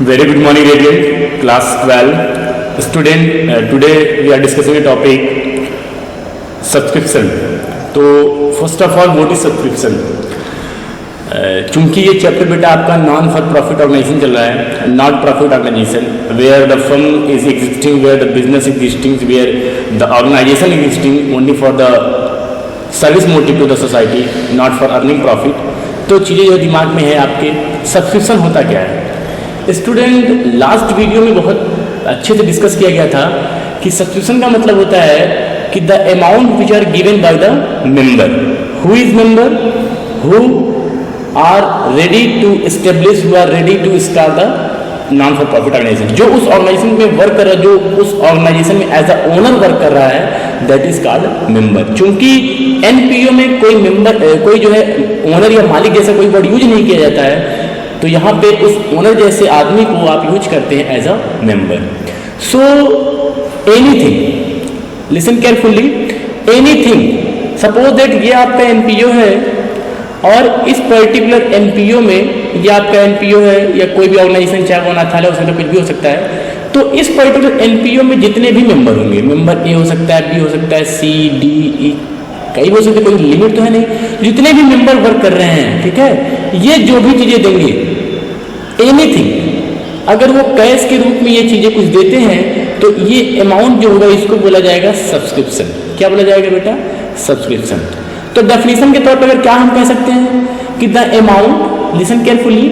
Very good morning, radiant class 12 student. Today we are discussing a topic subscription. तो first of all what is subscription? चूंकि ये chapter बेटा आपका non for profit organisation चल रहा है, not profit organisation, where the firm is existing, where the business existing, where the organisation existing only for the service motive to the society, not for earning profit. तो चीज़ें जो दिमाग में है आपके, सब्सक्रिप्शन होता क्या है? स्टूडेंट, लास्ट वीडियो में बहुत अच्छे से डिस्कस किया गया था कि सब्सक्रिप्शन का मतलब होता है कि the amount which are given by the member. Who is member? Who are ready to establish, who are ready to start the non for profit organisation. जो उस ऑर्गेनाइजेशन में वर्क कर रहा है, जो उस ऑर्गेनाइजेशन में एज अ ओनर वर्क कर रहा है, दैट इज कॉल्ड मेंबर. चूंकि एनपीओ में कोई मेंबर, कोई जो है ओनर या मालिक जैसा कोई वर्ड यूज नहीं किया जाता है, तो यहाँ पे उस ओनर जैसे आदमी को आप यूज करते हैं as a member. So anything, listen carefully, anything, suppose that ये आपका एनपीओ है और इस पर्टिकुलर एनपीओ में, ये आपका एनपीओ है या कोई भी ऑर्गेनाइजेशन, चाहे वो अनाथालय हो सकता है, कुछ भी हो सकता है. तो इस पर्टिकुलर एनपीओ में जितने भी मेंबर होंगे, मेंबर ए हो सकता है, बी हो सकता है, सी डी ई, कई हो सकते, कोई लिमिट तो है नहीं, जितने भी मेंबर वर्क कर रहे हैं, ठीक है, ये जो भी चीजें देंगे, एनीथिंग, अगर वो कैश के रूप में ये चीजें कुछ देते हैं, तो ये अमाउंट जो होगा इसको बोला जाएगा सब्सक्रिप्शन. क्या बोला जाएगा बेटा? सब्सक्रिप्शन. तो डेफिनेशन के तौर पर अगर क्या हम कह सकते हैं कि the amount, listen carefully,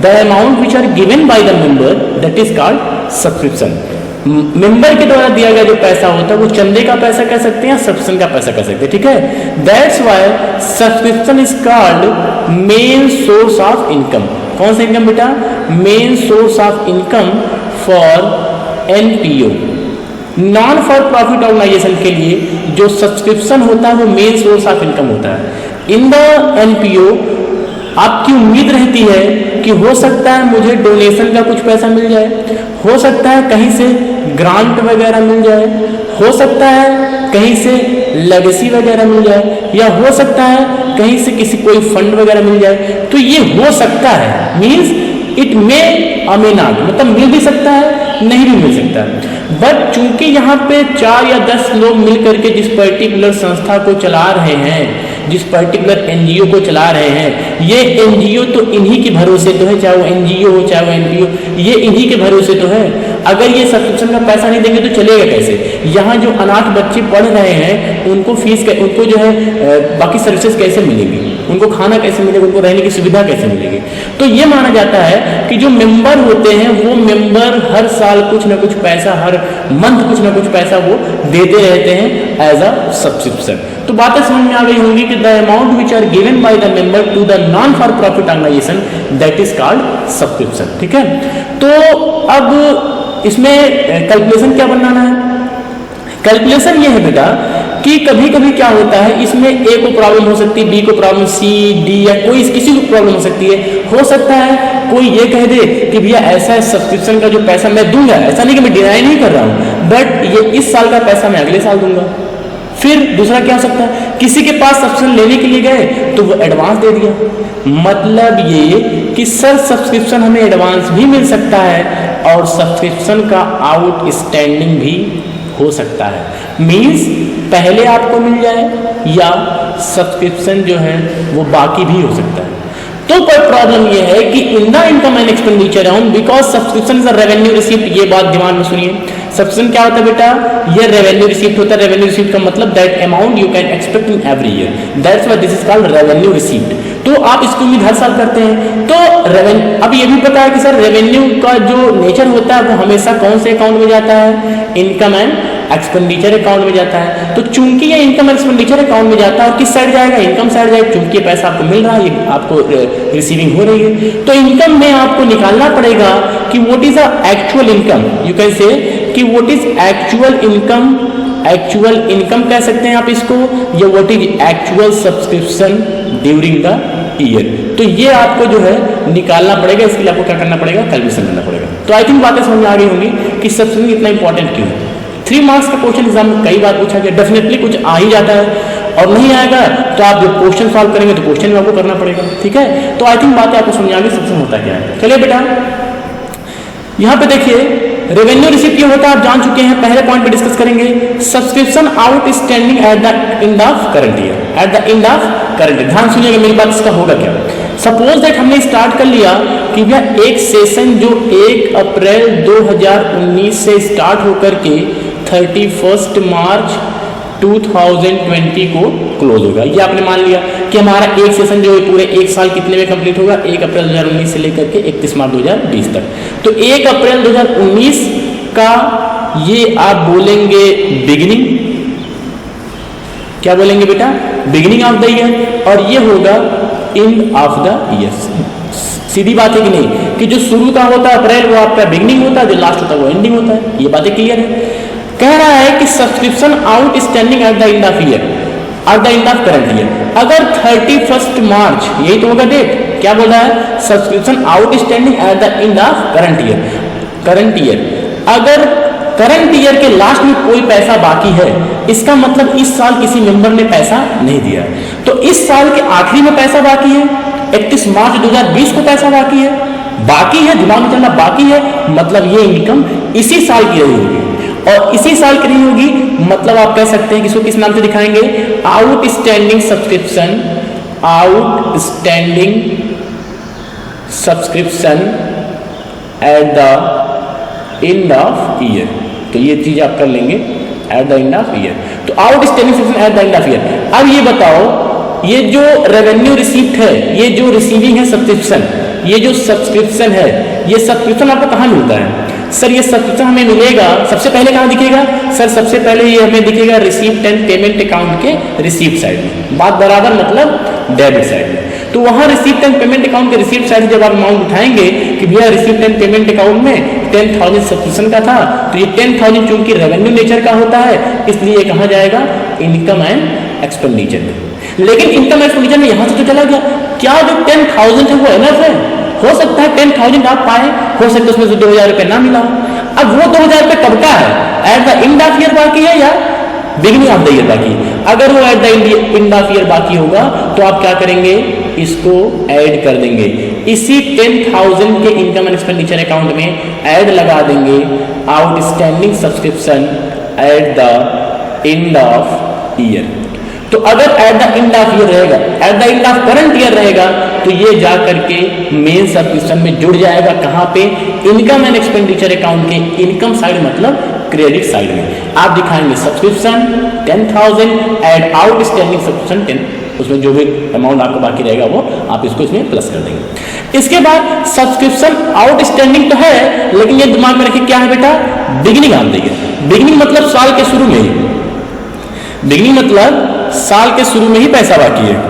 the amount which are given by the member, that is called subscription. Member के द्वारा दिया गया जो पैसा होता है वो चंदे का पैसा कह सकते हैं, सब्सक्रिप्शन का पैसा कह सकते हैं, ठीक है. That's why subscription is called main source of income. कौन सा इनकम बेटा? Main source of income for NPO. Non for profit organisation के लिए जो सब्सक्रिप्शन होता है वो मेन सोर्स ऑफ इनकम होता है. इन द एनपीओ आपकी उम्मीद रहती है कि हो सकता है मुझे डोनेशन का कुछ पैसा मिल जाए, हो सकता है कहीं से ग्रांट वगैरह मिल जाए, हो सकता है कहीं से लेगेसी वगैरह मिल जाए, या हो सकता है कहीं से किसी कोई फंड वगैरह मिल जाए. तो ये हो सकता है, मीन्स इट मे और मे नॉट, मतलब मिल भी सकता है, नहीं भी मिल सकता है. बट चूंकि यहाँ पे 4 या 10 लोग मिल करके जिस पर्टिकुलर संस्था को चला रहे हैं, जिस पर्टिकुलर एनजीओ को चला रहे हैं, ये एनजीओ तो इन्हीं के भरोसे तो है, चाहे वो एनजीओ हो चाहे वो एनपीओ, ये इन्हीं के भरोसे तो है. अगर ये सब्सक्रिप्शन का पैसा नहीं देंगे तो चलेगा कैसे? यहाँ जो अनाथ बच्चे पढ़ रहे हैं उनको फीस, उनको जो है बाकी सर्विसेज कैसे मिलेगी, उनको खाना कैसे मिलेगा, उनको रहने की सुविधा कैसे मिलेगी? तो ये माना जाता है कि जो मेंबर होते हैं वो मेंबर हर साल कुछ ना कुछ पैसा, हर मंथ कुछ ना कुछ पैसा वो देते रहते हैं एज अ सब्सक्रिप्शन. तो बातें समझ में आ गई होंगी कि the amount which are given by the member to the non for profit organisation, that is called subscription, ठीक है. तो अब इसमें कैलकुलेशन क्या बनाना है? कैलकुलेशन ये है बेटा कि कभी कभी क्या होता है, इसमें ए को प्रॉब्लम हो सकती है, बी को प्रॉब्लम, सी डी या कोई किसी को प्रॉब्लम हो सकती है. हो सकता है कोई ये कह दे कि भैया ऐसा है, सब्सक्रिप्शन का जो पैसा मैं दूंगा, ऐसा नहीं कि मैं डिनाई नहीं कर रहा हूं, बट ये इस साल का पैसा मैं अगले साल दूंगा. फिर दूसरा क्या हो सकता है, किसी के पास सब्सक्रिप्शन लेने के लिए गए तो वो एडवांस दे दिया. मतलब ये कि सर सब्सक्रिप्शन हमें एडवांस भी मिल सकता है और सब्सक्रिप्शन का आउटस्टैंडिंग भी हो सकता है. मीन्स पहले आपको मिल जाए या सब्सक्रिप्शन जो है वो बाकी भी हो सकता है. तो पर प्रॉब्लम ये है कि in the income and expenditure account, because subscription is a revenue receipt. ये बात दिमाग में सुनिए, सब्सक्रिप्शन क्या होता है बेटा? ये रेवेन्यू रिसीप्ट होता है. रेवेन्यू रिसीप्ट का मतलब that amount you can expect in every year, that's why this is called revenue receipt. तो आप इसकी उम्मीद हर साल करते हैं. तो अब ये भी पता है कि सर रेवेन्यू का जो नेचर होता है वो हमेशा कौन से अकाउंट में जाता है? इनकम एंड एक्सपेंडिचर अकाउंट में जाता है. तो चूंकि ये इनकम एक्सपेंडिचर अकाउंट में जाता है, और किस साइड जाएगा? इनकम साइड जाएगा. चूंकि पैसा आपको मिल रहा है, ये आपको रिसीविंग हो रही है, तो इनकम में आपको निकालना पड़ेगा कि what is a actual income. You can say कि what is actual income. Actual income कह सकते हैं आप इसको, या what is actual subscription during the year. तो ये आपको जो है निकालना पड़ेगा. इसके लिए आपको क्या करना पड़ेगा? कैलकुलेशन करना पड़ेगा. तो आई थिंक बातें समझ में आ गई होंगी कि सब्सक्रिप्शन इतना इंपॉर्टेंट क्यों है. 3 मार्क्स का क्वेश्चन एग्जाम में कई बार पूछा गया, डेफिनेटली कुछ आ ही जाता है, और नहीं आएगा तो आप जब क्वेश्चन सॉल्व करेंगे तो क्वेश्चन में आपको करना पड़ेगा, ठीक है. तो आई थिंक बातें आपको समझ आ गई सब्सक्रिप्शन होता क्या है. चलिए बेटा, यहां पे देखिए रेवेन्यू रिसीप्ट ये होता है, आप जान चुके हैं, पहले पॉइंट पे डिस्कस करेंगे। Subscription outstanding at the end of current year, eight the end of current year. ध्यान सुनिएगा मेरी बात, इसका होगा क्या। सपोज दैट हमने स्टार्ट कर लिया कि भैया एक सेशन जो 1 अप्रैल 2019 से स्टार्ट होकर के 31 मार्च 2020 को क्लोज होगा। ये आपने मान लिया कि हमारा एक सेशन जो है पूरे एक साल कितने में कंप्लीट होगा, 1 अप्रैल 2019 से लेकर के 31 मार्च 2020 तक। तो 1 अप्रैल 2019 का ये आप बोलेंगे बिगिनिंग, क्या बोलेंगे बेटा, बिगिनिंग ऑफ द ईयर, और ये होगा एंड ऑफ द ईयर। सीधी बात है कि नहीं, कि जो शुरू का होता है अप्रैल वो आपका बिगिनिंग होता है, जो लास्ट होता है वो एंडिंग होता है। ये बातें क्लियर है। कह रहा है कि subscription outstanding at the end of year, eight the end of current year, अगर 31 मार्च, यही तो होगा डेट, क्या बोल रहा है, subscription outstanding at the end of current year, current year, अगर करंट ईयर के लास्ट में कोई पैसा बाकी है, इसका मतलब इस साल किसी मेंबर ने पैसा नहीं दिया, तो इस साल के आखिरी में पैसा बाकी है, 31 मार्च 2020 को पैसा बाकी है, दिमाग में चलना बाकी है, मतलब ये इनकम इसी साल की रही होगी, और इसी साल की नहीं होगी, मतलब आप कह सकते हैं कि इसको किस नाम से दिखाएंगे, outstanding subscription, outstanding subscription at the end of year. तो ये चीज आप कर लेंगे at the end of year. तो outstanding subscription at the end of year. अब ये बताओ, ये जो रेवेन्यू रिसीप्ट है, ये जो रिसीविंग है सब्सक्रिप्शन, ये जो सब्सक्रिप्शन है, ये सब्सक्रिप्शन आपको कहाँ मिलता है सर? ये सब्सक्रिप्शन हमें मिलेगा सबसे पहले कहाँ दिखेगा सर? सबसे पहले ये हमें दिखेगा रिसीप्ट एंड पेमेंट अकाउंट के रिसीप्ट साइड में, बात बराबर, मतलब डेबिट साइड में। तो वहां रिसीप्ट एंड पेमेंट अकाउंट के रिसीप्ट साइड जब आप अमाउंट उठाएंगे कि भैया रिसीप्ट एंड पेमेंट अकाउंट में 10,000 सब्सक्रिप्शन का था, तो ये 10,000 चूंकि रेवेन्यू नेचर का होता है, इसलिए कहा जाएगा इनकम एंड एक्सपेंडिचर में। लेकिन इनकम एक्सपेंडिचर में यहां से तो चला गया, क्या जो 10,000 है वो एनफ है? हो सकता है 10,000 आप पाए, हो सकता है उसमें से 2,000 रुपये ना मिला हो। अब वो 2,000 रुपये कब का है? Eight the end of year बाकी है या बिगिनिंग ऑफ द ईयर बाकी? अगर वो eight the end of year बाकी होगा तो आप क्या करेंगे, इसको ऐड कर देंगे, इसी 10,000 के इनकम एंड एक्सपेंडिचर अकाउंट में ऐड लगा देंगे outstanding subscription at the end of year. तो अगर at the end of year रहेगा, at the end of current year रहेगा, तो ये जा करके मेन सब्सक्रिप्शन में जुड़ जाएगा। कहां पे? इनकम एंड एक्सपेंडिचर अकाउंट के इनकम साइड, मतलब क्रेडिट साइड में आप दिखाएंगे सब्सक्रिप्शन 10,000 एड आउटस्टैंडिंग सब्सक्रिप्शन 10, उसमें जो भी अमाउंट आपको बाकी रहेगा वो आप इसको इसमें प्लस कर देंगे। इसके बाद सब्सक्रिप्शन आउटस्टैंडिंग तो है, लेकिन ये दिमाग में रखिए क्या है बेटा, beginning of the year. Beginning मतलब साल के शुरू में ही, बिगिनिंग मतलब साल के शुरू में ही पैसा बाकी है,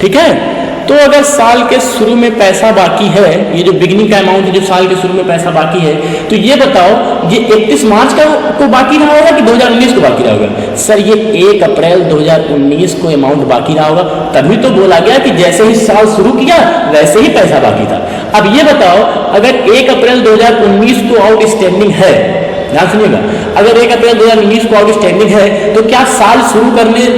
ठीक है। तो अगर साल के शुरू में पैसा बाकी है, ये जो बिगिनिंग का अमाउंट है जो साल के शुरू में पैसा बाकी है, तो ये बताओ ये 31 मार्च का को बाकी रहा होगा कि 2019 को बाकी रहा होगा? सर ये 1 अप्रैल 2019 को अमाउंट बाकी रहा होगा, तभी तो बोला गया कि जैसे ही साल शुरू किया वैसे ही पैसा बाकी था। अब ये बताओ अगर 1 अप्रैल 2019 को आउटस्टैंडिंग है, ध्यान सुनिएगा, अगर 1 अप्रैल 2019 को आउटस्टैंडिंग है तो क्या साल शुरू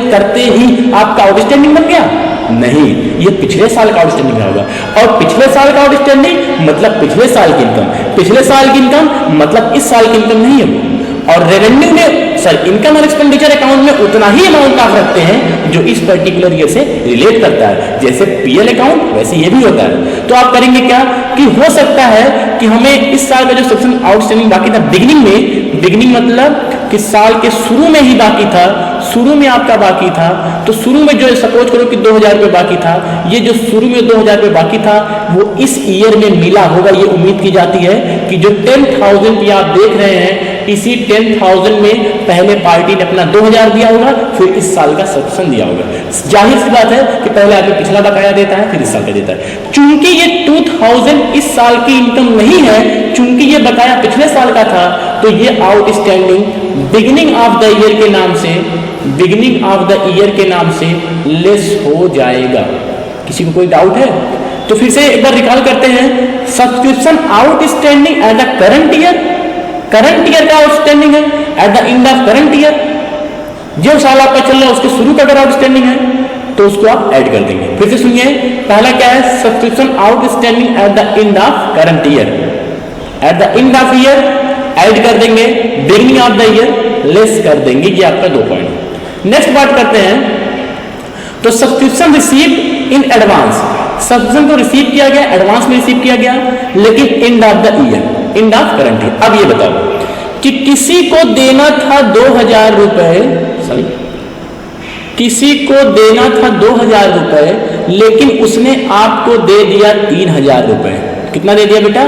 करते ही आपका आउटस्टैंडिंग बन गया? नहीं, ये पिछले साल का आउटस्टैंडिंग होगा, और पिछले साल का आउटस्टैंडिंग मतलब पिछले साल की इनकम, पिछले साल की इनकम मतलब इस साल की इनकम नहीं है। और रेवेन्यू में सर इनकम और एक्सपेंडिचर अकाउंट में उतना ही अमाउंट आप रखते हैं जो इस पर्टिकुलर ईयर से रिलेट करता है, जैसे पीएल अकाउंट वैसे ये भी होता है। तो आप करेंगे क्या कि हो सकता है कि हमें इस साल का जो सब्सक्रिप्शन आउटस्टैंडिंग बाकी था बिगिनिंग में, बिगिनिंग मतलब कि साल के शुरू में ही बाकी था, शुरू में आपका बाकी था, तो शुरू में जो सपोज करो कि 2,000 रुपये बाकी था, ये जो शुरू में 2,000 रुपये बाकी था वो इस ईयर में मिला होगा, ये उम्मीद की जाती है कि जो 10,000 की आप देख रहे हैं, इसी 10,000 में पहले पार्टी ने अपना 2,000 दिया होगा, फिर इस साल का सब्सक्रिप्शन दिया होगा। जाहिर सी बात है कि पहले आदमी पिछला बकाया देता है फिर इस साल का देता है। चूंकि ये 2,000 इस साल की इनकम नहीं है, चूंकि ये बकाया पिछले साल का था, तो ये outstanding beginning of the year के नाम से, बिगिनिंग ऑफ द ईयर के नाम से लेस हो जाएगा। किसी को कोई डाउट है? तो फिर से एक बार रिकॉल करते हैं, subscription outstanding at the current year, current year का आउटस्टैंडिंग है eight the end of current year, जो साल आपका चल रहा है उसके शुरू का अगर आउटस्टैंडिंग है तो उसको आप ऐड कर देंगे। फिर से सुनिए, पहला क्या है, subscription outstanding at the end of current year, eight the end of year add कर देंगे, beginning of the year less कर देंगे। ये आपका 2 पॉइंट। नेक्स्ट बात करते हैं, तो subscription receive in advance, subscription को रिसीव किया गया, एडवांस में रिसीव किया गया, लेकिन end of the year, and of current year. अब ये बताओ कि किसी को देना था 2000 रुपए, सॉरी किसी को देना था 2000 रुपए, लेकिन उसने आपको दे दिया 3000 रुपए। कितना दे दिया बेटा?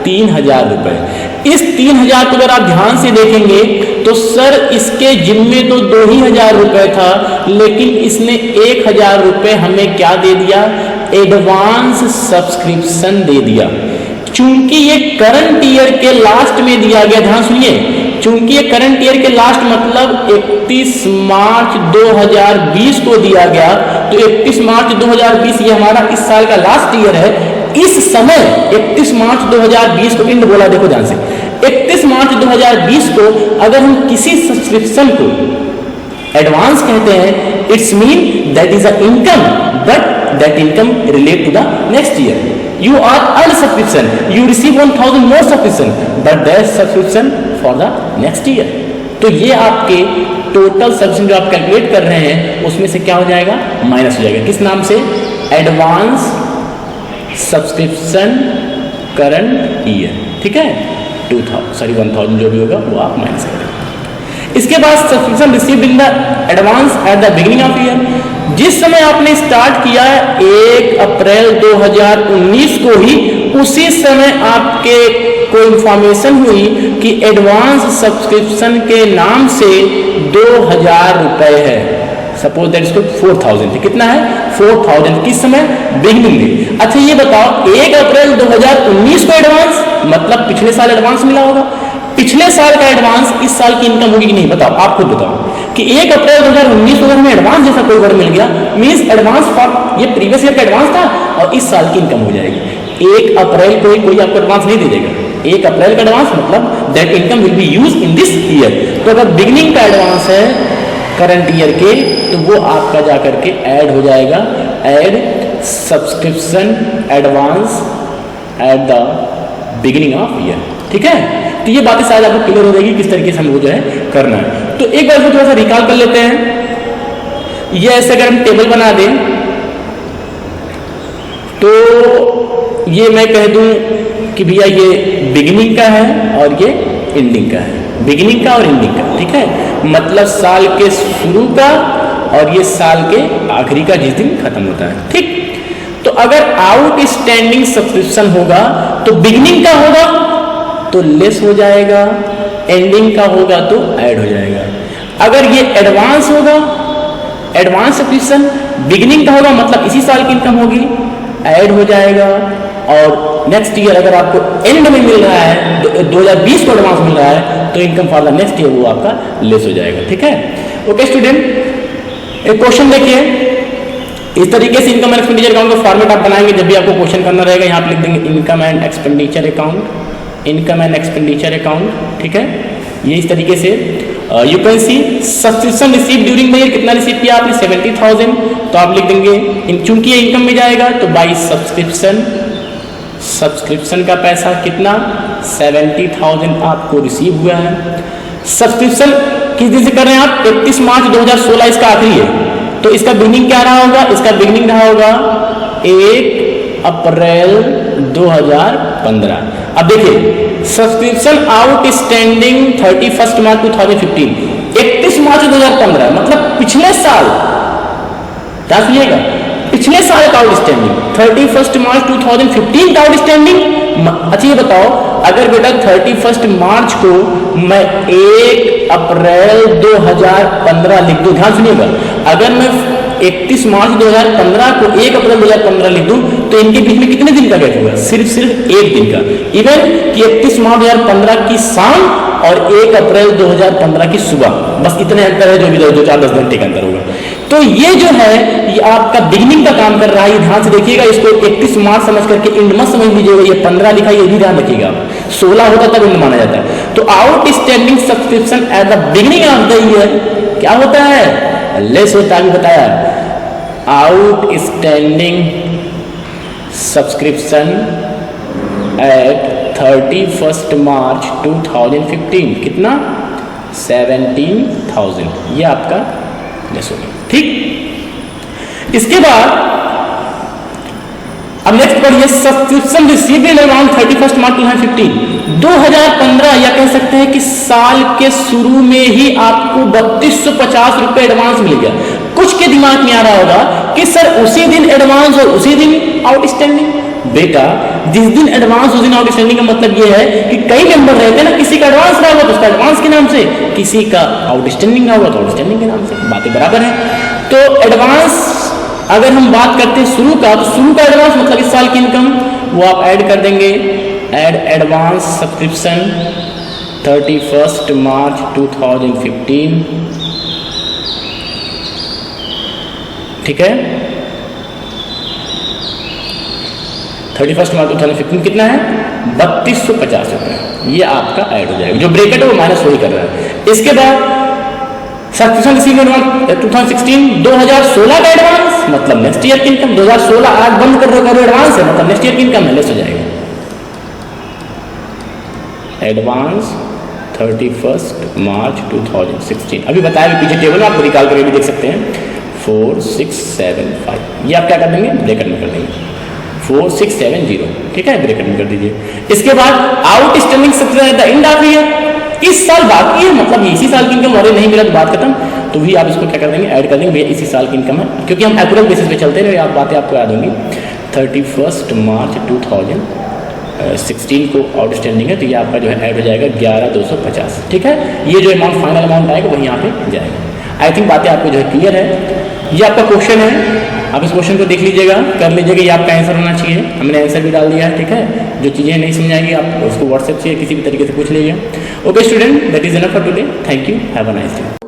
3000 रुपए। इस 3000 को अगर आप ध्यान से देखेंगे तो सर इसके जिम्मे तो 2000 रुपए था, लेकिन इसने 1000 रुपए हमें क्या दे दिया? एडवांस सब्सक्रिप्शन दे दिया। चूंकि ये करंट ईयर के लास्ट में दिया गया, ध्यान सुनिए, चूंकि ये करंट ईयर के लास्ट मतलब 31 मार्च 2020 को दिया गया, तो 31 मार्च 2020 ये हमारा इस साल का लास्ट ईयर है। इस समय 31 मार्च 2020 को, इंड बोला देखो ध्यान से, 31 मार्च 2020 को अगर हम किसी सब्सक्रिप्शन को एडवांस कहते हैं, it's mean that is a income, but that income relate to the next year. You are earned subscription, you receive 1000 more subscription, but that subscription for the next year। तो ये आपके total subscription जो आप calculate कर रहे हैं उसमें से क्या हो जाएगा? माइनस हो जाएगा। किस नाम से? Advance subscription current year. ठीक है, 1000 जो भी होगा वो आप माइनस करेंगे। इसके बाद subscription received in the advance at the beginning of year. जिस समय आपने स्टार्ट किया 1 अप्रैल 2019 को ही, उसी समय आपके को इंफॉर्मेशन हुई कि एडवांस सब्सक्रिप्शन के नाम से 2000 रुपए है। सपोज दैट इसको 4000 थे। कितना है? 4000। किस समय? बिगिनिंग में। अच्छा ये बताओ, 1 अप्रैल 2019 को एडवांस मतलब पिछले साल एडवांस मिला होगा। पिछले साल का एडवांस इस साल की इनकम होगी कि नहीं? बताओ, आप खुद बताओ कि 1 अप्रैल 2019 को अगर हमें एडवांस जैसा कोई वर्ड मिल गया, मींस एडवांस फॉर ये प्रीवियस ईयर का एडवांस था और इस साल की इनकम हो जाएगी। 1 अप्रैल को कोई आपको एडवांस नहीं दे देगा। 1 अप्रैल का एडवांस मतलब that income will be use in this year. तो अगर बिगिनिंग का एडवांस है करंट ईयर के, तो वो आपका जाकर के ऐड हो जाएगा, add subscription advance at the beginning of year. ठीक है, तो ये बातें शायद आपको क्लियर हो जाएगी किस तरीके से हमको जो है करना है। तो एक बार को थोड़ा सा रिकॉल कर लेते हैं। ये ऐसे अगर हम टेबल बना दें तो ये मैं कह दूं कि भैया ये बिगिनिंग का है और ये एंडिंग का है, बिगिनिंग का और एंडिंग का। ठीक है, मतलब साल के शुरू का और ये साल के आखिरी का जिस दिन खत्म होता है। ठीक, तो अगर आउटस्टैंडिंग सब्सक्रिप्शन होगा तो बिगिनिंग का होगा तो लेस हो जाएगा, एंडिंग का होगा तो ऐड हो जाएगा। अगर ये एडवांस होगा, एडवांस सब्सक्रिप्शन बिगिनिंग का होगा मतलब इसी साल की इनकम होगी, ऐड हो जाएगा। और नेक्स्ट ईयर अगर आपको एंड में मिल रहा है, 2020 को एडवांस मिल रहा है, तो income for the next year वो आपका लेस हो जाएगा। ठीक है, ओके स्टूडेंट, एक क्वेश्चन देखिए। इस तरीके से इनकम एंड एक्सपेंडिचर अकाउंट का फॉर्मेट आप बनाएंगे जब भी आपको क्वेश्चन करना रहेगा। यहाँ पे लिख देंगे income and expenditure account, income and expenditure account. ठीक है, ये इस तरीके से you can see subscription receive during the year. कितना रिसीव किया आपने? 70,000। तो आप लिख देंगे चूंकि ये इनकम में जाएगा तो बाई सब्सक्रिप्शन, सब्सक्रिप्शन का पैसा कितना? 70,000 आपको रिसीव हुआ है। सब्सक्रिप्शन किस दिन से कर रहे हैं आप? 31 मार्च 2016 इसका आखिरी है। तो इसका बिगिनिंग क्या रहा होगा? इसका बिगिनिंग रहा होगा 1 अप्रैल 2015। अब देखिए सब्सक्रिप्शन आउटस्टैंडिंग 31 मार्च 2015, 31 मार्च 2015 मतलब पिछले साल, क्या सुनिएगा, पिछले साल का आउटस्टैंडिंग 31 मार्च 2015 का आउटस्टैंडिंग। अच्छा ये बताओ, अगर बेटा 31 मार्च को मैं 1 अप्रैल 2015 लिख दूं, ध्यान सुनिएगा, अगर मैं 31 मार्च 2015 को 1 अप्रैल 2015 लिख दूं तो इनके बीच में कितने दिन का गैप होगा? सिर्फ 1 दिन का। इवन कि 31 मार्च 2015 की शाम और 1 अप्रैल 2015 की सुबह, बस इतने अंतर है, जो भी 2-4-10 घंटे का अंतर होगा। तो ये जो है ये आपका बिगिनिंग का काम कर रहा है। ध्यान से देखिएगा, इसको 31 मार्च समझ करके इंड मत समझ लीजिएगा। ये 15 लिखा है, ये भी ध्यान रखिएगा। 16 होता तब इंड माना जाता है। तो outstanding subscription at the beginning of the year क्या होता है? लेस होता है, बताया। आउटस्टैंडिंग सब्सक्रिप्शन एट 31 मार्च 2015 कितना 17,000, ये आपका लेस हो गया। ठीक, इसके बाद अब नेक्स्ट पढ़िए सब्सक्रिप्शन रिसीव्ड इन एडवांस 31 मार्च 2015। 2015 या कह सकते हैं कि साल के शुरू में ही आपको 3250 रुपए एडवांस मिल गया। कुछ के दिमाग में आ रहा होगा कि सर उसी दिन एडवांस और उसी दिन आउटस्टैंडिंग। बेटा जिस दिन एडवांस उस दिन आउटस्टैंडिंग का मतलब यह है कि कई मेंबर रहते हैं ना, किसी का एडवांस रहा होगा तो उसका एडवांस के नाम से, किसी का आउटस्टैंडिंग रहा होगा तो आउटस्टैंडिंग के नाम से, बातें बराबर है। तो एडवांस अगर हम बात करते हैं शुरू का, तो शुरू का एडवांस मतलब इस साल की इनकम, वो आप ऐड कर देंगे, ऐड एडवांस सब्सक्रिप्शन 31 मार्च 2015, ठीक है। 31 मार्च 2015 कितना है 3250 रुपये, ये आपका ऐड हो जाएगा। जो ब्रेकेट है वो माइनस वही कर रहा है। इसके बाद सब्सक्रिप्शन रिसीव एडवांस 2016 2016 का एडवांस मतलब नेक्स्ट ईयर की इनकम। 2016 आज बंद कर रहे एडवांस है मतलब नेक्स्ट ईयर की इनकम लेस हो जाएगा। एडवांस 31 मार्च 2016, अभी बताया पीछे टेबल आप निकाल कर भी देख सकते हैं। 4675, ये आप क्या कर देंगे ब्रैकेट में कर देंगे 4670, ठीक है, ब्रैकेट में कर दीजिए। इसके बाद outstanding subscription the end of year, इस साल बाकी है मतलब इसी साल की इनकम और नहीं मिला तो बात खत्म, तो भी आप इसको क्या कर देंगे ऐड कर देंगे, भैया इसी साल की इनकम है, क्योंकि हम एक्यूरेट बेसिस पे चलते रहे, आप बातें आपको याद होंगी। 31 मार्च 2016 को आउटस्टैंडिंग है तो ये आपका जो है ऐड हो जाएगा 11250, ठीक है। ये जो अमाउंट फाइनल अमाउंट आएगा वही यहाँ पे जाएगा। आई थिंक बातें आपको जो है क्लियर है। ये आपका क्वेश्चन है, आप इस क्वेश्चन को देख लीजिएगा, कर लीजिएगा, ये आपका आंसर होना चाहिए। हमने आंसर भी डाल दिया है, ठीक है। जो चीज़ें नहीं समझाएंगी आप उसको व्हाट्सएप से किसी भी तरीके से पूछ लीजिए। Okay student, that is enough for today, thank you, have a nice day.